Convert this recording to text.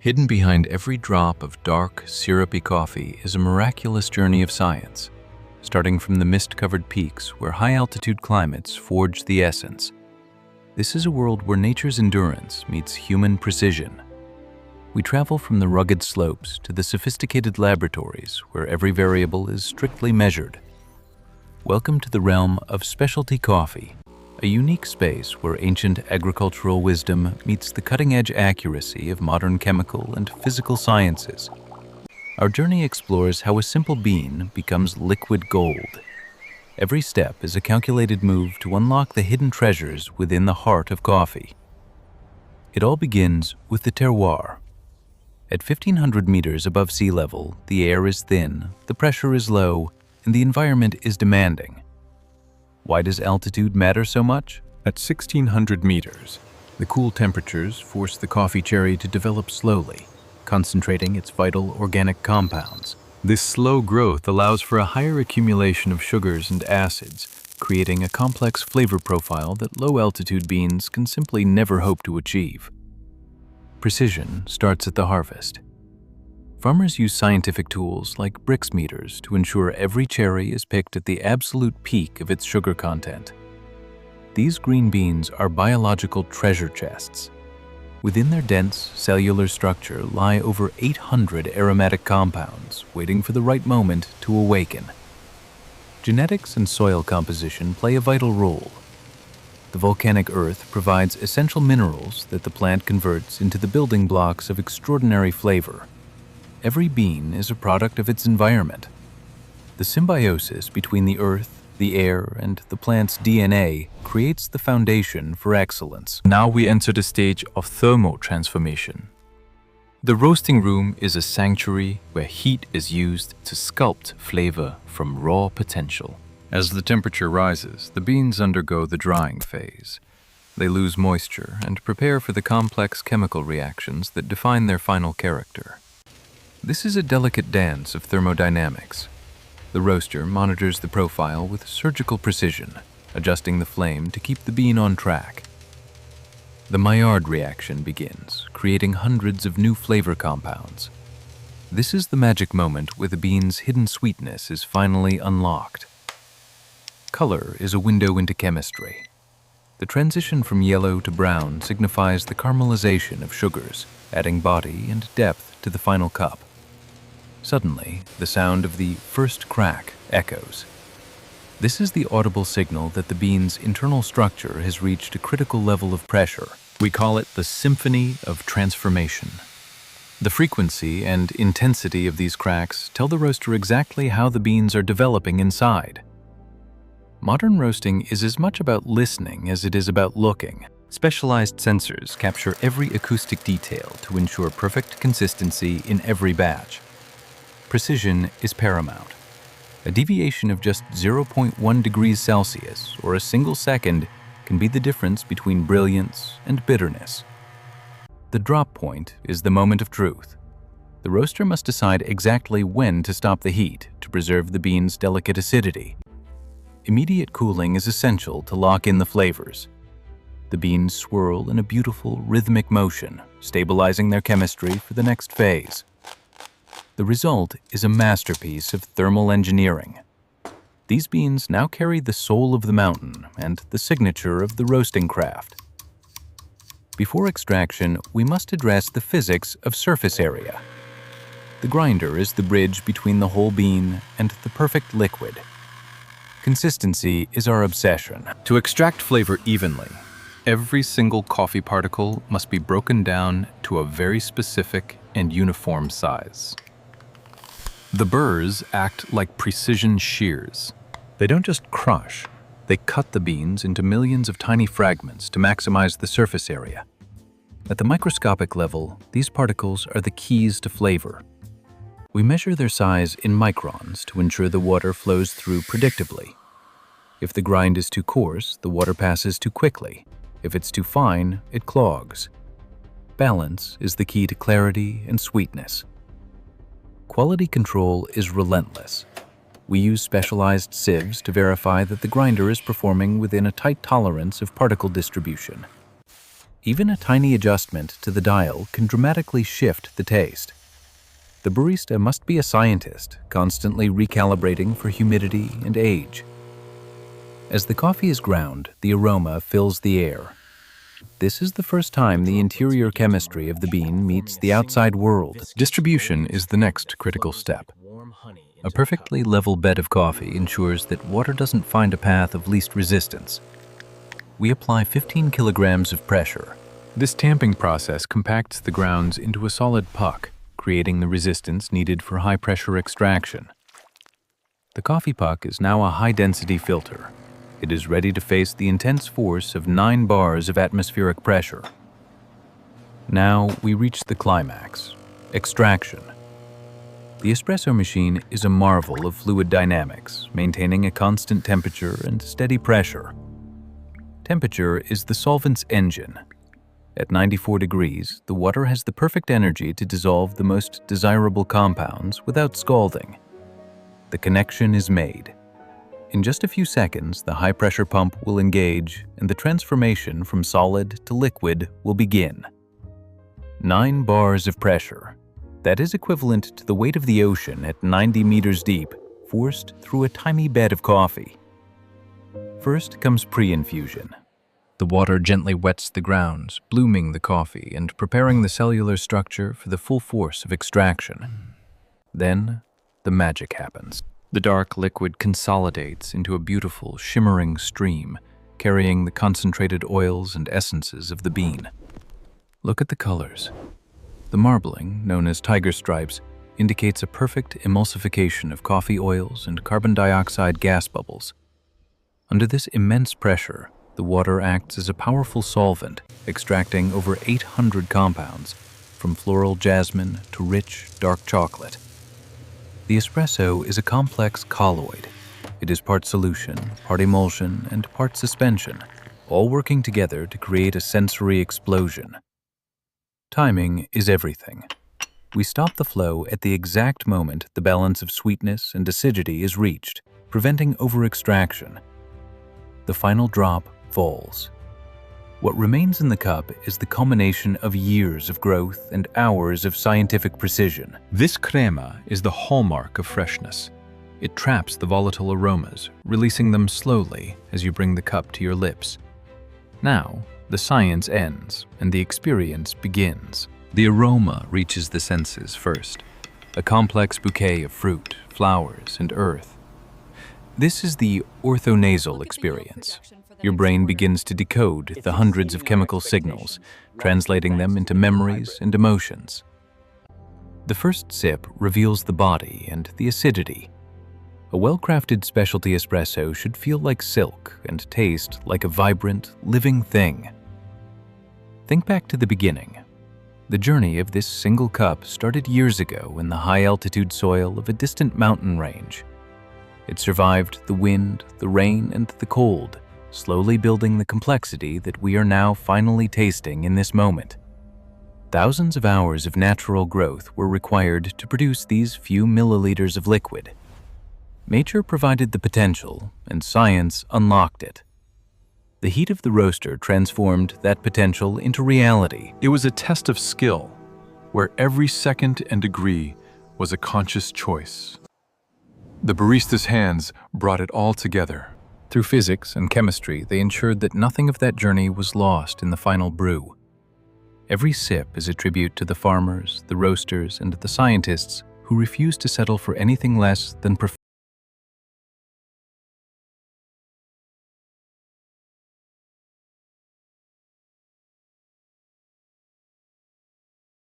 Hidden behind every drop of dark, syrupy coffee is a miraculous journey of science, starting from the mist-covered peaks where high-altitude climates forge the essence. This is a world where nature's endurance meets human precision. We travel from the rugged slopes to the sophisticated laboratories where every variable is strictly measured. Welcome to the realm of specialty coffee, a unique space where ancient agricultural wisdom meets the cutting-edge accuracy of modern chemical and physical sciences. Our journey explores how a simple bean becomes liquid gold. Every step is a calculated move to unlock the hidden treasures within the heart of coffee. It all begins with the terroir. At 1,500 meters above sea level, the air is thin, the pressure is low, and the environment is demanding. Why does altitude matter so much? At 1,600 meters, the cool temperatures force the coffee cherry to develop slowly, concentrating its vital organic compounds. This slow growth allows for a higher accumulation of sugars and acids, creating a complex flavor profile that low-altitude beans can simply never hope to achieve. Precision starts at the harvest. Farmers use scientific tools like Brix meters to ensure every cherry is picked at the absolute peak of its sugar content. These green beans are biological treasure chests. Within their dense cellular structure lie over 800 aromatic compounds waiting for the right moment to awaken. Genetics and soil composition play a vital role. The volcanic earth provides essential minerals that the plant converts into the building blocks of extraordinary flavor. Every bean is a product of its environment. The symbiosis between the earth, the air, and the plant's DNA creates the foundation for excellence. Now we enter the stage of thermal transformation. The roasting room is a sanctuary where heat is used to sculpt flavor from raw potential. As the temperature rises, the beans undergo the drying phase. They lose moisture and prepare for the complex chemical reactions that define their final character. This is a delicate dance of thermodynamics. The roaster monitors the profile with surgical precision, adjusting the flame to keep the bean on track. The Maillard reaction begins, creating hundreds of new flavor compounds. This is the magic moment where the bean's hidden sweetness is finally unlocked. Color is a window into chemistry. The transition from yellow to brown signifies the caramelization of sugars, adding body and depth to the final cup. Suddenly, the sound of the first crack echoes. This is the audible signal that the bean's internal structure has reached a critical level of pressure. We call it the symphony of transformation. The frequency and intensity of these cracks tell the roaster exactly how the beans are developing inside. Modern roasting is as much about listening as it is about looking. Specialized sensors capture every acoustic detail to ensure perfect consistency in every batch. Precision is paramount. A deviation of just 0.1 degrees Celsius or a single second can be the difference between brilliance and bitterness. The drop point is the moment of truth. The roaster must decide exactly when to stop the heat to preserve the bean's delicate acidity. Immediate cooling is essential to lock in the flavors. The beans swirl in a beautiful, rhythmic motion, stabilizing their chemistry for the next phase. The result is a masterpiece of thermal engineering. These beans now carry the soul of the mountain and the signature of the roasting craft. Before extraction, we must address the physics of surface area. The grinder is the bridge between the whole bean and the perfect liquid. Consistency is our obsession. To extract flavor evenly, every single coffee particle must be broken down to a very specific and uniform size. The burrs act like precision shears. They don't just crush, they cut the beans into millions of tiny fragments to maximize the surface area. At the microscopic level, these particles are the keys to flavor. We measure their size in microns to ensure the water flows through predictably. If the grind is too coarse, the water passes too quickly. If it's too fine, it clogs. Balance is the key to clarity and sweetness. Quality control is relentless. We use specialized sieves to verify that the grinder is performing within a tight tolerance of particle distribution. Even a tiny adjustment to the dial can dramatically shift the taste. The barista must be a scientist, constantly recalibrating for humidity and age. As the coffee is ground, the aroma fills the air. This is the first time the interior chemistry of the bean meets the outside world. Distribution is the next critical step. A perfectly level bed of coffee ensures that water doesn't find a path of least resistance. We apply 15 kilograms of pressure. This tamping process compacts the grounds into a solid puck, creating the resistance needed for high-pressure extraction. The coffee puck is now a high-density filter. It is ready to face the intense force of 9 bars of atmospheric pressure. Now we reach the climax: extraction. The espresso machine is a marvel of fluid dynamics, maintaining a constant temperature and steady pressure. Temperature is the solvent's engine. At 94 degrees, the water has the perfect energy to dissolve the most desirable compounds without scalding. The connection is made. In just a few seconds, the high-pressure pump will engage and the transformation from solid to liquid will begin. 9 bars of pressure. That is equivalent to the weight of the ocean at 90 meters deep, forced through a tiny bed of coffee. First comes pre-infusion. The water gently wets the grounds, blooming the coffee and preparing the cellular structure for the full force of extraction. Then, the magic happens. The dark liquid consolidates into a beautiful, shimmering stream, carrying the concentrated oils and essences of the bean. Look at the colors. The marbling, known as tiger stripes, indicates a perfect emulsification of coffee oils and carbon dioxide gas bubbles. Under this immense pressure, the water acts as a powerful solvent, extracting over 800 compounds, from floral jasmine to rich, dark chocolate. The espresso is a complex colloid. It is part solution, part emulsion, and part suspension, all working together to create a sensory explosion. Timing is everything. We stop the flow at the exact moment the balance of sweetness and acidity is reached, preventing over-extraction. The final drop falls. What remains in the cup is the culmination of years of growth and hours of scientific precision. This crema is the hallmark of freshness. It traps the volatile aromas, releasing them slowly as you bring the cup to your lips. Now, the science ends and the experience begins. The aroma reaches the senses first, a complex bouquet of fruit, flowers, and earth. This is the orthonasal experience. Your brain begins to decode the hundreds of chemical signals, translating them into memories and emotions. The first sip reveals the body and the acidity. A well-crafted specialty espresso should feel like silk and taste like a vibrant, living thing. Think back to the beginning. The journey of this single cup started years ago in the high-altitude soil of a distant mountain range. It survived the wind, the rain, and the cold, slowly building the complexity that we are now finally tasting in this moment. Thousands of hours of natural growth were required to produce these few milliliters of liquid. Nature provided the potential, and science unlocked it. The heat of the roaster transformed that potential into reality. It was a test of skill, where every second and degree was a conscious choice. The barista's hands brought it all together. Through physics and chemistry, they ensured that nothing of that journey was lost in the final brew. Every sip is a tribute to the farmers, the roasters, and the scientists who refused to settle for anything less than perfection.